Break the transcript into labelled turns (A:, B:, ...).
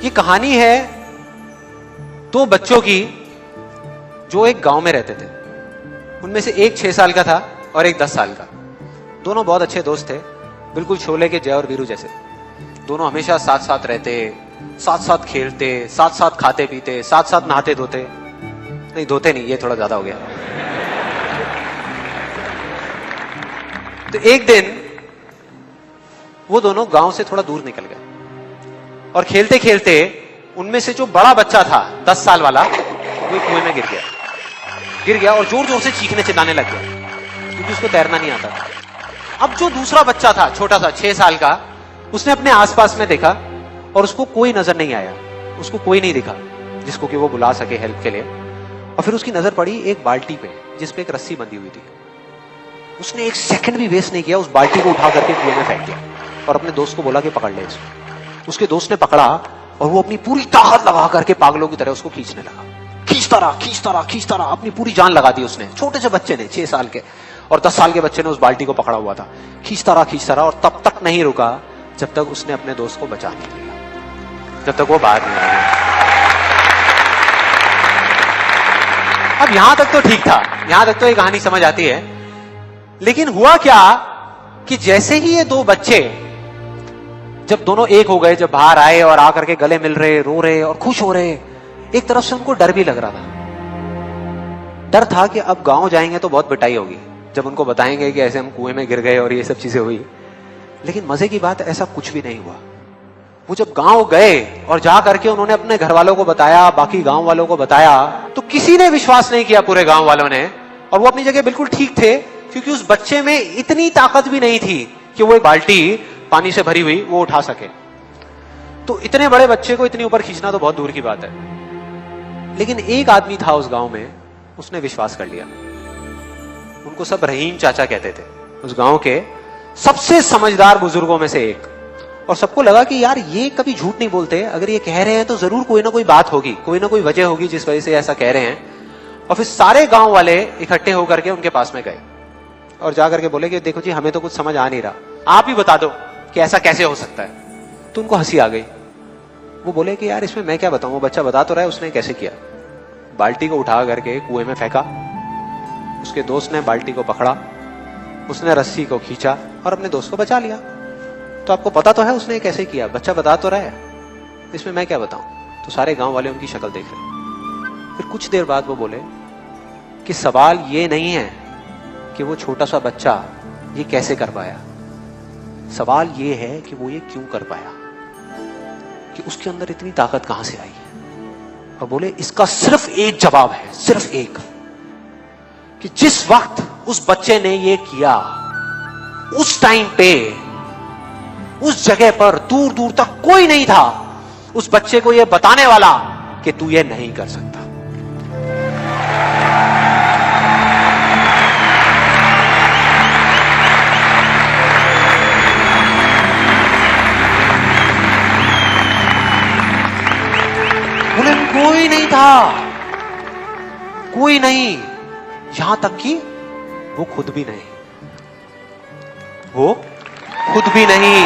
A: ये कहानी है दो बच्चों की जो एक गांव में रहते थे। उनमें से एक 6 साल का था और एक 10 साल का। दोनों बहुत अच्छे दोस्त थे, बिल्कुल शोले के जय और वीरू जैसे। दोनों हमेशा साथ साथ रहते, साथ साथ खेलते, साथ साथ खाते पीते, साथ साथ नहाते धोते। नहीं धोते नहीं, ये थोड़ा ज्यादा हो गया। तो एक दिन वो दोनों गांव से थोड़ा दूर निकल गए और खेलते खेलते उनमें से जो बड़ा बच्चा था 10 साल वाला, वो कुएं में गिर गया और जोर जोर से चीखने चिल्लाने लग गया क्योंकि उसको तैरना नहीं आता था। अब जो दूसरा बच्चा था छोटा सा 6 साल का, उसने अपने आसपास में देखा और उसको कोई नजर नहीं आया, उसको कोई नहीं दिखा जिसको कि वो बुला सके हेल्प के लिए। और फिर उसकी नजर पड़ी एक बाल्टी पे जिसपे एक रस्सी बंधी हुई थी। उसने एक सेकंड भी वेस्ट नहीं किया, उस बाल्टी को उठा करके कुएं में फेंक दिया और अपने दोस्त को बोला कि पकड़ ले इसको। उसके दोस्त ने पकड़ा और वो अपनी पूरी ताकत लगा करके पागलों की तरह उसको खींचने लगा। खींचता रहा, अपनी पूरी जान लगा दी उसने। छोटे से बच्चे ने, 6 साल के और 10 साल के बच्चे ने उस बाल्टी को पकड़ा हुआ था। खींचता रहा और तब तक नहीं रुका जब तक उसने अपने दोस्त को बचा नहीं लिया, जब तक वो बाहर नहीं आया। अब यहां तक तो ठीक था, यहां तक तो ये कहानी समझ आती है। लेकिन हुआ क्या कि जैसे ही ये दो बच्चे जब दोनों एक हो गए, जब बाहर आए और आकर के गले मिल रहे, रो रहे और खुश हो रहे, एक तरफ से उनको डर भी लग रहा था। डर था कि अब गांव जाएंगे तो बहुत पिटाई होगी जब उनको बताएंगे कि ऐसे हम कुएं में गिर गए और ये सब चीजें हुई। लेकिन मजे की बात, ऐसा कुछ भी नहीं हुआ। वो जब गांव गए और जा करके उन्होंने अपने घर वालों को बताया, बाकी गांव वालों को बताया, तो किसी ने विश्वास नहीं किया, पूरे गांव वालों ने। और वो अपनी जगह बिल्कुल ठीक थे क्योंकि उस बच्चे में इतनी ताकत भी नहीं थी कि वो एक बाल्टी पानी से भरी हुई वो उठा सके। तो इतने बड़े बच्चे को इतनी ऊपर खींचना तो बहुत दूर की बात है। लेकिन एक आदमी था उस गांव में, उसने विश्वास कर लिया। उनको सब रहीम चाचा कहते थे, उस गांव के सबसे समझदार बुजुर्गों में से एक। और सबको लगा कि यार ये कभी झूठ नहीं बोलते, अगर ये कह रहे हैं तो जरूर कोई ना कोई बात होगी, कोई ना कोई वजह होगी जिस वजह से ऐसा कह रहे हैं। और फिर सारे गांव वाले इकट्ठे होकर के उनके पास में गए और जाकर के बोले कि देखो जी, हमें तो कुछ समझ आ नहीं रहा, आप ही बता दो कि ऐसा कैसे हो सकता है। तो उनको हंसी आ गई। वो बोले कि यार इसमें मैं क्या बताऊं, वो बच्चा बता तो रहा है उसने कैसे किया। बाल्टी को उठा करके कुएं में फेंका, उसके दोस्त ने बाल्टी को पकड़ा, उसने रस्सी को खींचा और अपने दोस्त को बचा लिया। तो आपको पता तो है उसने कैसे किया, बच्चा बता तो रहा है, इसमें मैं क्या बताऊं। तो सारे गांव वाले उनकी शक्ल देख रहे। फिर कुछ देर बाद वो बोले कि सवाल ये नहीं है कि वो छोटा सा बच्चा ये कैसे कर पाया, सवाल ये है कि वो ये क्यों कर पाया, कि उसके अंदर इतनी ताकत कहां से आई। और बोले इसका सिर्फ एक जवाब है, सिर्फ एक, कि जिस वक्त उस बच्चे ने ये किया, उस टाइम पे उस जगह पर दूर दूर तक कोई नहीं था उस बच्चे को ये बताने वाला कि तू ये नहीं कर सकता। बोले कोई नहीं था, कोई नहीं, यहां तक कि वो खुद भी नहीं, वो खुद भी नहीं।